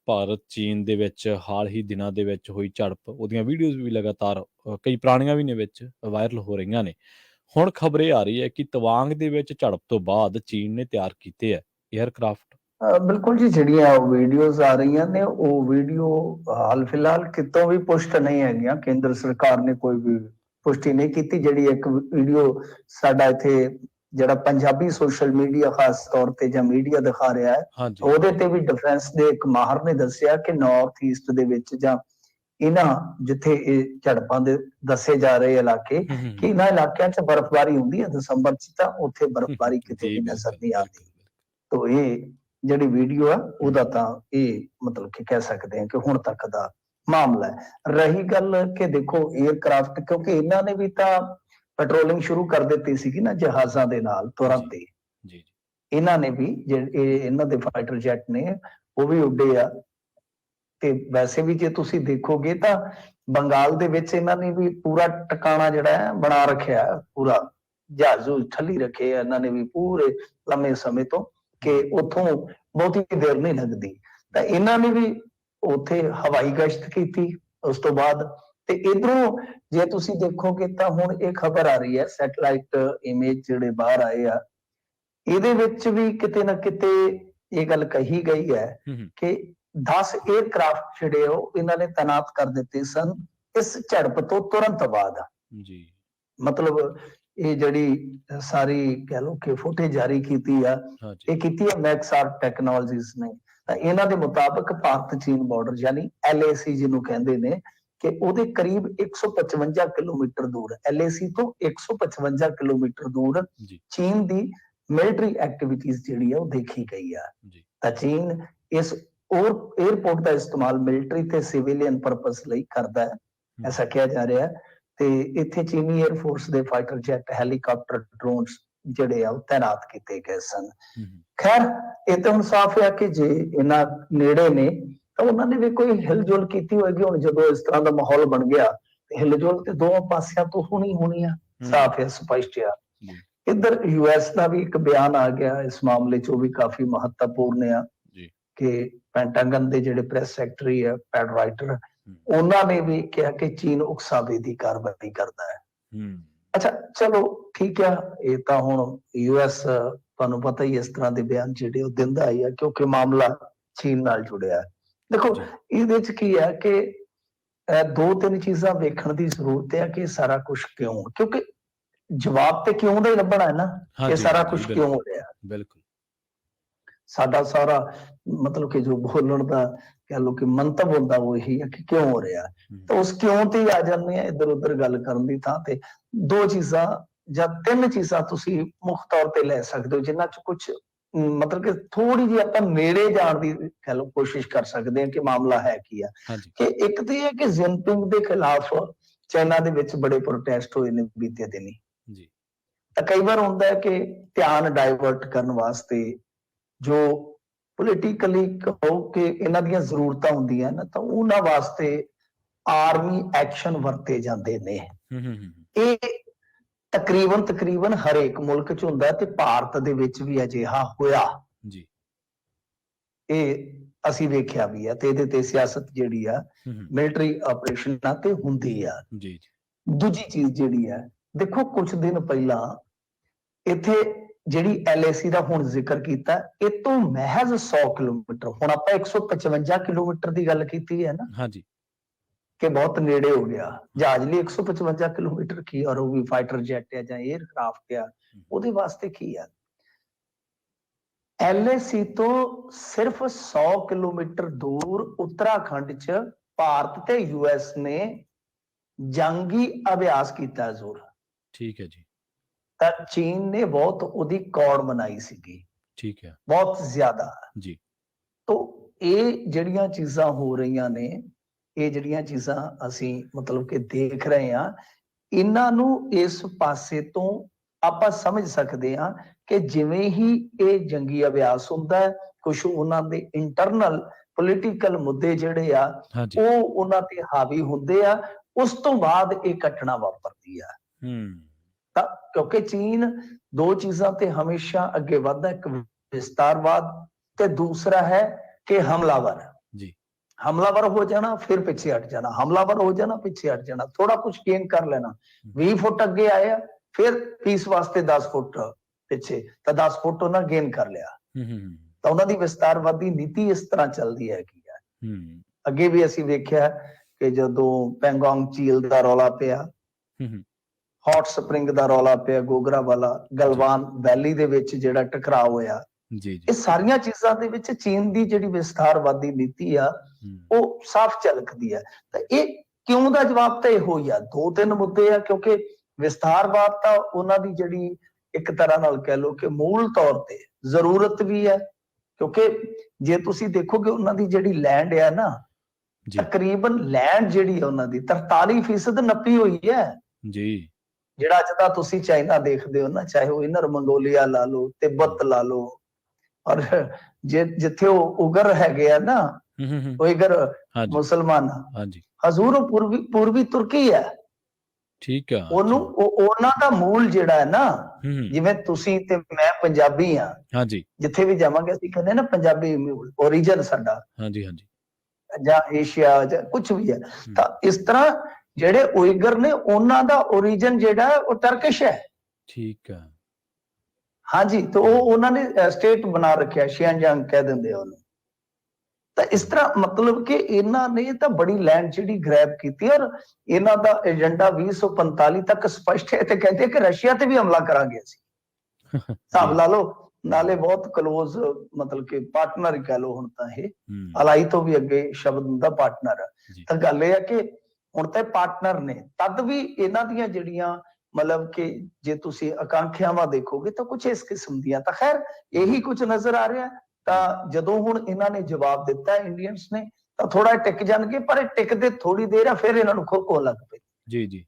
ਭਾਰਤ ਚੀਨ ਦੇ ਵਿੱਚ ਹਾਲ ਹੀ ਦਿਨਾਂ ਦੇ ਵਿੱਚ ਹੋਈ ਝੜਪ, ਉਹਦੀਆਂ ਵੀਡੀਓਜ਼ ਵੀ ਲਗਾਤਾਰ ਕਈ ਪੁਰਾਣੀਆਂ ਵੀ ਨੇ ਵਿੱਚ ਵਾਇਰਲ ਹੋ ਰਹੀਆਂ ਨੇ। ਹੁਣ ਖਬਰ ਇਹ ਆ ਰਹੀ ਹੈ ਕਿ ਤਵਾਂਗ ਦੇ ਵਿੱਚ ਝੜਪ ਤੋਂ ਬਾਅਦ ਚੀਨ ਨੇ ਤਿਆਰ ਕੀਤੇ ਹੈ 에ਅਰਕ੍ਰਾਫਟ। ਬਿਲਕੁਲ ਜੀ, ਜਿਹੜੀਆਂ ਵੀਡੀਓਜ਼ ਆ ਰਹੀਆਂ ਨੇ ਉਹ ਵੀਡੀਓ ਹਾਲ ਫਿਲਹਾਲ ਕਿਤੋਂ ਵੀ ਪੁਸ਼ਟ ਨਹੀਂ ਹੈਗੀਆਂ। ਕੇਂਦਰ ਸਰਕਾਰ ਨੇ ਕੋਈ ਵੀ ਪੁਸ਼ਟੀ ਨਹੀਂ ਕੀਤੀ। ਜਿਹੜੀ ਇੱਕ ਵੀਡੀਓ ਸਾਡਾ ਇੱਥੇ ਜਿਹੜਾ ਪੰਜਾਬੀ ਸੋਸ਼ਲ ਮੀਡੀਆ ਖਾਸ ਤੌਰ ਤੇ ਜਾਂ ਮੀਡੀਆ ਦਿਖਾ ਰਿਹਾ ਹੈ, ਉਹਦੇ ਤੇ ਵੀ ਡਿਫੈਂਸ ਦੇ ਇੱਕ ਮਾਹਰ ਨੇ ਦੱਸਿਆ ਕਿ ਨਾਰਥ ਈਸਟ ਦੇ ਵਿੱਚ ਜਾਂ ਇਹਨਾਂ ਜਿੱਥੇ ਇਹ ਝੜਪਾਂ ਦੇ ਦੱਸੇ ਜਾ ਰਹੇ ਇਲਾਕੇ, ਕਿ ਇਹਨਾਂ ਇਲਾਕਿਆਂ 'ਚ ਬਰਫ਼ਬਾਰੀ ਹੁੰਦੀ ਹੈ ਦਸੰਬਰ 'ਚ, ਤਾਂ ਉੱਥੇ ਬਰਫ਼ਬਾਰੀ ਕਿਤੇ ਵੀ ਨਜ਼ਰ ਨਹੀਂ ਆਉਂਦੀ। ਤੋ ਇਹ ਜਿਹੜੀ ਵੀਡੀਓ ਹੈ ਉਹਦਾ ਤਾਂ ਇਹ ਮਤਲਬ ਕਿ ਕਹਿ ਸਕਦੇ ਹਾਂ ਕਿ ਹੁਣ ਤੱਕ ਦਾ ਮਾਮਲਾ ਹੈ। ਰਹੀ ਗੱਲ ਕਿ ਦੇਖੋ 에ਅਰਕ੍ਰਾਫਟ, ਕਿਉਂਕਿ ਇਹਨਾਂ ਨੇ ਵੀ ਤਾਂ ਪੈਟਰੋਲਿੰਗ ਸ਼ੁਰੂ ਕਰ ਦਿੱਤੀ ਸੀਗੀ ਨਾ ਜਹਾਜ਼ਾਂ ਦੇ ਨਾਲ ਤੁਰੰਤ ਹੀ। ਇਹਨਾਂ ਨੇ ਵੀ ਇਹਨਾਂ ਦੇ ਫਾਈਟਰ ਜੈਟ ਨੇ ਉਹ ਵੀ ਉੱਡੇ ਆ। ਤੇ ਵੈਸੇ ਵੀ ਜੇ ਤੁਸੀਂ ਦੇਖੋਗੇ ਤਾਂ ਬੰਗਾਲ ਦੇ ਵਿੱਚ ਇਹਨਾਂ ਨੇ ਵੀ ਪੂਰਾ ਟਿਕਾਣਾ ਜਿਹੜਾ ਹੈ ਬਣਾ ਰੱਖਿਆ, ਪੂਰਾ ਜਹਾਜ਼ ਠੱਲੀ ਰੱਖੇ ਆ ਇਹਨਾਂ ਨੇ ਵੀ ਪੂਰੇ ਲੰਮੇ ਸਮੇਂ ਤੋਂ, ਕਿ ਉੱਥੋਂ ਬਹੁਤੀ ਦੇਰ ਨਹੀਂ ਲੱਗਦੀ। ਤਾਂ ਇਹਨਾਂ ਨੇ ਵੀ ਉੱਥੇ ਹਵਾਈ ਗਸ਼ਤ ਕੀਤੀ ਉਸ ਤੋਂ ਬਾਅਦ। ਤੇ ਇਧਰੋਂ ਜੇ ਤੁਸੀਂ ਦੇਖੋਗੇ ਤਾਂ ਹੁਣ ਇਹ ਖਬਰ ਆ ਰਹੀ ਹੈ, ਸੈਟਲਾਈਟ ਇਮੇਜ ਜਿਹੜੇ ਬਾਹਰ ਆਏ ਆ, ਇਹਦੇ ਵਿੱਚ ਵੀ ਕਿਤੇ ਨਾ ਕਿਤੇ ਇਹ ਗੱਲ ਕਹੀ ਗਈ ਹੈ ਕਿ 10 에ਅਰਕ੍ਰਾਫਟ ਜਿਹੜੇ ਉਹ ਇਹਨਾਂ ਨੇ ਤਾਇਨਾਤ ਕਰ ਦਿੱਤੇ ਸਨ ਇਸ ਝੜਪ ਤੋਂ ਤੁਰੰਤ ਬਾਅਦ। ਮਤਲਬ ਇਹ ਜਿਹੜੀ ਸਾਰੀ ਕਹਿ ਲਓ ਕਿ ਫੁਟੇਜ ਜਾਰੀ ਕੀਤੀ ਆ, ਇਹ ਕੀਤੀ ਹੈ ਮੈਕਸਆਰ ਟੈਕਨੋਲੋਜੀਜ਼ ਨੇ। ਤਾਂ ਇਹਨਾਂ ਦੇ ਮੁਤਾਬਕ ਭਾਰਤ ਚੀਨ ਬਾਰਡਰ ਯਾਨੀ LAC ਜਿਹਨੂੰ ਕਹਿੰਦੇ ਨੇ, ਕਿ ਉਹਦੇ ਕਰੀਬ 155 ਕਿਲੋਮੀਟਰ ਦੂਰ, LAC ਤੋਂ 155 ਕਿਲੋਮੀਟਰ ਦੂਰ ਚੀਨ ਦੀ ਮਿਲਟਰੀ ਐਕਟੀਵਿਟੀਜ਼ ਜਿਹੜੀ ਆ ਉਹ ਦੇਖੀ ਗਈ ਆ। ਤਾਂ ਚੀਨ ਇਸ 에ਅਰਪੋਰਟ ਦਾ ਇਸਤੇਮਾਲ ਮਿਲਟਰੀ ਤੇ ਸਿਵਿਲੀਅਨ ਪਰਪਸ ਲਈ ਕਰਦਾ ਹੈ, ਐਸਾ ਕਿਹਾ ਜਾ ਰਿਹਾ ਹੈ। ਤੇ ਇੱਥੇ ਚੀਨੀ 에ਅਰ ਫੋਰਸ ਦੇ ਫਾਈਟਰ ਜੈਟ, ਹੈਲੀਕਾਪਟਰ, ਡਰੋਨਸ ਜਿਹੜੇ ਆ ਉਹ ਤਾਇਨਾਤ ਕੀਤੇ ਗਏ ਸਨ। ਖੈਰ ਇਹ ਤਾਂ ਹੁਣ ਸਾਫ਼ ਹੈ ਕਿ ਜੇ ਇਹਨਾਂ ਨੇੜੇ ਨੇ ਤਾਂ ਉਹਨਾਂ ਨੇ ਵੀ ਕੋਈ ਹਿਲਜੁਲ ਕੀਤੀ ਹੋਏਗੀ। ਹੁਣ ਜਦੋਂ ਇਸ ਤਰ੍ਹਾਂ ਦਾ ਮਾਹੌਲ ਬਣ ਗਿਆ ਤੇ ਹਿਲਜੁਲ ਤੇ ਦੋਵਾਂ ਪਾਸਿਆਂ ਤੋਂ ਹੋਣੀ ਆ, ਸਾਫ਼ ਹੈ, ਸਪਸ਼ਟ ਆ। ਇੱਧਰ US ਦਾ ਵੀ ਇੱਕ ਬਿਆਨ ਆ ਗਿਆ ਇਸ ਮਾਮਲੇ 'ਚ, ਉਹ ਵੀ ਕਾਫੀ ਮਹੱਤਵਪੂਰਨ ਆ, ਕਿ ਪੈਂਟਾਗਨ ਦੇ ਜਿਹੜੇ ਪ੍ਰੈਸ ਸੈਕਟਰੀ ਆ ਪੈਡ ਰਾਈਟਰ, ਉਹਨਾਂ ਨੇ ਵੀ ਕਿਹਾ ਕਿ ਚੀਨ ਉਕਸਾਵੇ ਦੀ ਕਾਰਵਾਈ ਕਰਦਾ ਹੈ। ਅੱਛਾ ਚਲੋ ਠੀਕ ਆ, ਇਹ ਤਾਂ ਹੁਣ US ਤੁਹਾਨੂੰ ਪਤਾ ਹੀ ਇਸ ਤਰ੍ਹਾਂ ਦੇ ਬਿਆਨ ਜਿਹੜੇ ਉਹ ਦਿੰਦਾ ਹੀ ਆ, ਕਿਉਂਕਿ ਮਾਮਲਾ ਚੀਨ ਨਾਲ ਜੁੜਿਆ ਹੈ। ਦੇਖੋ ਇਹਦੇ 'ਚ ਕੀ ਹੈ ਕਿ 2-3 ਚੀਜ਼ਾਂ ਵੇਖਣ ਦੀ ਜ਼ਰੂਰਤ ਹੈ ਕਿ ਸਾਰਾ ਕੁਝ ਕਿਉਂ, ਕਿਉਂਕਿ ਜਵਾਬ ਤੇ ਕਿਉਂ ਦਾ ਹੀ ਲੱਭਣਾ ਹੈ ਨਾ, ਇਹ ਸਾਰਾ ਕੁਝ ਕਿਉਂ ਹੋ ਰਿਹਾ। ਬਿਲਕੁਲ ਸਾਡਾ ਸਾਰਾ ਮਤਲਬ ਕਿ ਜੋ ਬੋਲਣ ਦਾ ਕਹਿ ਲਓ ਕਿ ਮੰਤਵ ਹੁੰਦਾ ਉਹ ਇਹੀ ਹੈ ਕਿ ਕਿਉਂ ਹੋ ਰਿਹਾ। ਤਾਂ ਉਸ ਕਿਉਂ ਤੇ ਆ ਜਾਂਦੇ ਆ, ਇੱਧਰ ਉੱਧਰ ਗੱਲ ਕਰਨ ਦੀ ਥਾਂ ਤੇ 2 ਚੀਜ਼ਾਂ ਜਾਂ 3 ਚੀਜ਼ਾਂ ਤੁਸੀਂ ਮੁੱਖ ਤੌਰ ਤੇ ਲੈ ਸਕਦੇ ਹੋ, ਜਿਨ੍ਹਾਂ 'ਚ ਕੁਝ ਮਤਲਬ ਕਿ ਥੋੜੀ ਜਿਹੀ ਆਪਾਂ ਨੇੜੇ ਜਾਣ ਦੀ ਕਹਿ ਲਓ ਕੋਸ਼ਿਸ਼ ਕਰ ਸਕਦੇ ਹਾਂ ਕਿ ਮਾਮਲਾ ਹੈ ਕੀ ਆ। ਕਿ ਇੱਕ ਤੇ ਹੈ ਕਿ ਜਿਨਪਿੰਗ ਦੇ ਖਿਲਾਫ ਚਾਈਨਾ ਦੇ ਵਿੱਚ ਬੜੇ ਪ੍ਰੋਟੈਸਟ ਹੋਏ ਨੇ ਬੀਤੇ ਦਿਨੀ। ਤਾਂ ਕਈ ਵਾਰ ਹੁੰਦਾ ਹੈ ਕਿ ਧਿਆਨ ਡਾਇਵਰਟ ਕਰਨ ਵਾਸਤੇ ਜੋ ਪੋਲੀਟੀਕਲੀ ਕਹੋ ਕਿ ਇਹਨਾਂ ਦੀਆਂ ਜ਼ਰੂਰਤਾਂ ਹੁੰਦੀਆਂ ਨਾ, ਤਾਂ ਉਹਨਾਂ ਵਾਸਤੇ ਆਰਮੀ ਐਕਸ਼ਨ ਵਰਤੇ ਜਾਂਦੇ ਨੇ। ਇਹ ਤਕਰੀਬਨ ਹਰੇਕ ਮੁਲਕ 'ਚ ਹੁੰਦਾ ਤੇ ਭਾਰਤ ਦੇ ਵਿੱਚ ਵੀ ਅਜਿਹਾ ਹੋਇਆ, ਇਹ ਅਸੀਂ ਵੇਖਿਆ ਵੀ ਆ। ਤੇ ਇਹਦੇ ਤੇ ਸਿਆਸਤ ਜਿਹੜੀ ਆ ਮਿਲਟਰੀ ਆਪਰੇਸ਼ਨਾਂ ਤੇ ਹੁੰਦੀ ਆ। ਦੂਜੀ ਚੀਜ਼ ਜਿਹੜੀ ਆ, ਦੇਖੋ ਕੁਝ ਦਿਨ ਪਹਿਲਾਂ ਇੱਥੇ ਜਿਹੜੀ LAC ਦਾ ਹੁਣ ਜ਼ਿਕਰ ਕੀਤਾ, ਇਹ ਤੋਂ ਮਹਿਜ਼ 100 ਕਿਲੋਮੀਟਰ, ਹੁਣ ਆਪਾਂ 155 ਕਿਲੋਮੀਟਰ ਦੀ ਗੱਲ ਕੀਤੀ ਹੈ ਨਾ, ਕਿ ਬਹੁਤ ਨੇੜੇ ਹੋ ਗਿਆ। ਜਹਾਜ਼ ਲਈ 155 ਕਿਲੋਮੀਟਰ ਕੀ, ਔਰ ਉਹ ਵੀ ਫਾਈਟਰ ਜੈਟ ਆ ਜਾਂ 에ਅਰਕ੍ਰਾਫਟ ਆ, ਉਹਦੇ ਵਾਸਤੇ ਕੀ ਆ। LAC ਤੋਂ ਸਿਰਫ 100 ਕਿਲੋਮੀਟਰ ਦੂਰ ਉੱਤਰਾਖੰਡ 'ਚ ਭਾਰਤ ਤੇ US ਨੇ ਜੰਗੀ ਅਭਿਆਸ ਕੀਤਾ ਜ਼ੋਰ। ਠੀਕ ਹੈ ਜੀ। ਤਾਂ ਚੀਨ ਨੇ ਬਹੁਤ ਉਹਦੀ ਕੌੜ ਮਨਾਈ ਸੀਗੀ, ਠੀਕ ਹੈ, ਬਹੁਤ ਜ਼ਿਆਦਾ ਜੀ। ਤੋ ਇਹ ਜਿਹੜੀਆਂ ਚੀਜ਼ਾਂ ਹੋ ਰਹੀਆਂ ਨੇ, ਇਹ ਜਿਹੜੀਆਂ ਚੀਜ਼ਾਂ ਅਸੀਂ ਮਤਲਬ ਕਿ ਦੇਖ ਰਹੇ ਹਾਂ, ਇਹਨਾਂ ਨੂੰ ਇਸ ਪਾਸੇ ਤੋਂ ਆਪਾਂ ਸਮਝ ਸਕਦੇ ਹਾਂ ਕਿ ਜਿਵੇਂ ਹੀ ਇਹ ਜੰਗੀ ਅਭਿਆਸ ਹੁੰਦਾ ਹੈ, ਕੁਝ ਉਹਨਾਂ ਦੇ ਇੰਟਰਨਲ ਪੋਲੀਟੀਕਲ ਮੁੱਦੇ ਜਿਹੜੇ ਆ ਉਹ ਉਹਨਾਂ ਤੇ ਹਾਵੀ ਹੁੰਦੇ ਆ, ਉਸ ਤੋਂ ਬਾਅਦ ਇਹ ਘਟਨਾ ਵਾਪਰਦੀ ਆ। ਤਾਂ ਕਿਉਂਕਿ ਚੀਨ 2 ਚੀਜ਼ਾਂ ਤੇ ਹਮੇਸ਼ਾ ਅੱਗੇ ਵੱਧਦਾ, ਇੱਕ ਵਿਸਤਾਰਵਾਦ ਤੇ ਦੂਸਰਾ ਹੈ ਕਿ ਹਮਲਾਵਰ। हमलावर हो जाना फिर पीछे हट जाना, हमलावर हो जाना पीछे हट जाना, थोड़ा कुछ गेन कर लेना, 20 फुट अगे आया फिर पीस वास्ते 10 फुट पिछे, तो 10 फुट उन्हें गेन कर लिया। तो उन्होंने विस्तारवादी नीति इस तरह चलती है ਅੱਗੇ ਵੀ ਅਸੀਂ ਵੇਖਿਆ ਕਿ ਜਦੋਂ ਪੈਂਗੋਂਗ ਝੀਲ ਦਾ ਰੌਲਾ ਪਿਆ, ਹੌਟ ਸਪਰਿੰਗ ਦਾ ਰੌਲਾ ਪਿਆ, ਗੋਗਰਾ ਵਾਲਾ ਗਲਵਾਨ ਵੈਲੀ ਦੇ ਵਿੱਚ ਜਿਹੜਾ ਟਕਰਾਅ ਹੋਇਆ, ਇਹ ਸਾਰੀਆਂ ਚੀਜ਼ਾਂ ਦੇ ਵਿੱਚ ਚੀਨ ਦੀ ਜਿਹੜੀ ਵਿਸਥਾਰਵਾਦੀ ਨੀਤੀ ਆ ਉਹ ਸਾਫ਼ ਝਲਕਦੀ ਹੈ। ਤਾਂ ਇਹ ਕਿਉਂ ਦਾ ਜਵਾਬ ਤਾਂ ਇਹੋ ਹੀ ਆ, 2-3 ਮੁੱਦੇ ਆ, ਕਿਉਂਕਿ ਵਿਸਥਾਰਵਾਦ ਤਾਂ ਉਹਨਾਂ ਦੀ ਜਿਹੜੀ ਇੱਕ ਤਰ੍ਹਾਂ ਨਾਲ ਕਹਿ ਲਓ ਕਿ ਮੂਲ ਤੌਰ ਤੇ ਜ਼ਰੂਰਤ ਵੀ ਹੈ, ਕਿਉਂਕਿ ਜੇ ਤੁਸੀਂ ਦੇਖੋਗੇ ਉਹਨਾਂ ਦੀ ਜਿਹੜੀ ਲੈਂਡ ਆ ਨਾ, ਤਕਰੀਬਨ ਲੈਂਡ ਜਿਹੜੀ ਹੈ ਉਹਨਾਂ ਦੀ 43% ਨੱਪੀ ਹੋਈ ਹੈ ਜੀ। ਜਿਹੜਾ ਅੱਜ ਤਾਂ ਤੁਸੀਂ ਚਾਈਨਾ ਦੇਖਦੇ ਹੋ ਨਾ, ਚਾਹੇ ਉਹ ਇਨਰ ਮੰਗੋਲੀਆ ਲਾ ਲਓ, ਤਿੱਬਤ ਲਾ ਲਓ, ਔਰ ਜਿੱਥੇ ਉਹ ਉਗਰ ਹੈਗੇ ਆ ਨਾ, ਉਇਗਰ ਮੁਸਲਮਾਨ, ਹਜ਼ੂਰ ਪੂਰਬੀ ਤੁਰਕੀ ਹੈ। ਠੀਕ ਆ, ਉਹਨੂੰ ਉਹਨਾਂ ਦਾ ਮੂਲ ਜਿਹੜਾ ਹੈ ਨਾ, ਜਿਵੇਂ ਤੁਸੀਂ ਤੇ ਮੈਂ ਪੰਜਾਬੀ ਆ, ਜਿੱਥੇ ਵੀ ਜਾਵਾਂਗੇ ਅਸੀਂ ਕਹਿੰਦੇ ਨਾ ਪੰਜਾਬੀ ਓਰੀਜਨ ਸਾਡਾ, ਜਾਂ ਏਸ਼ੀਆ ਜਾਂ ਕੁਝ ਵੀ ਹੈ, ਤਾਂ ਇਸ ਤਰ੍ਹਾਂ ਜਿਹੜੇ ਉਇਗਰ ਨੇ ਉਹਨਾਂ ਦਾ ਓਰੀਜਨ ਜਿਹੜਾ ਹੈ ਉਹ ਟਰਕਿਸ਼ ਹੈ। ਠੀਕ ਆ, ਹਾਂਜੀ, ਤੇ ਉਹ ਉਹਨਾਂ ਨੇ ਸਟੇਟ ਬਣਾ ਰੱਖਿਆ, ਸ਼ਿਆਂਜਾਂਗ ਕਹਿ ਦਿੰਦੇ ਆ ਉਹਨੂੰ। ਤਾਂ ਇਸ ਤਰ੍ਹਾਂ ਮਤਲਬ ਕਿ ਇਹਨਾਂ ਨੇ ਤਾਂ ਬੜੀ ਲੈਂਡ ਜਿਹੜੀ ਗ੍ਰੈਬ ਕੀਤੀ, ਔਰ ਇਹਨਾਂ ਦਾ ਏਜੰਡਾ 2045 ਤੱਕ ਸਪਸ਼ਟ ਹੈ, ਤੇ ਕਹਿੰਦੇ ਕਿ ਰਸ਼ੀਆ ਤੇ ਵੀ ਹਮਲਾ ਕਰਾਂਗੇ ਅਸੀਂ। ਹਿਸਾਬ ਲਾ ਲਓ, ਨਾਲੇ ਬਹੁਤ ਕਲੋਜ਼ ਮਤਲਬ ਕਿ ਪਾਰਟਨਰ ਹੀ ਕਹਿ ਲਓ ਹੁਣ ਤਾਂ, ਇਹ ਅਲਾਈ ਤੋਂ ਵੀ ਅੱਗੇ ਸ਼ਬਦ ਹੁੰਦਾ ਪਾਰਟਨਰ। ਤਾਂ ਗੱਲ ਇਹ ਹੈ ਕਿ ਹੁਣ ਤਾਂ ਪਾਰਟਨਰ ਨੇ, ਤਦ ਵੀ ਇਹਨਾਂ ਦੀਆਂ ਜਿਹੜੀਆਂ ਮਤਲਬ ਕਿ ਜੇ ਤੁਸੀਂ ਆਕਾਂਖਿਆਵਾਂ ਦੇਖੋਗੇ ਤਾਂ ਕੁਝ ਇਸ ਕਿਸਮ ਦੀਆਂ, ਤਾਂ ਖੈਰ ਇਹੀ ਕੁਝ ਨਜ਼ਰ ਆ ਰਿਹਾ। ਤਾਂ ਜਦੋਂ ਹੁਣ ਇਹਨਾਂ ਨੇ ਜਵਾਬ ਦਿੱਤਾ ਇੰਡੀਅਨਸ ਨੇ, ਤਾਂ ਥੋੜਾ ਟਿਕ ਜਾਣਗੇ, ਪਰ ਇਹ ਟਿਕਦੇ ਥੋੜੀ ਦੇਰ ਆ, ਫਿਰ ਇਹਨਾਂ ਨੂੰ ਖੋ ਲੱਗ ਪਈ। ਜੀ ਜੀ।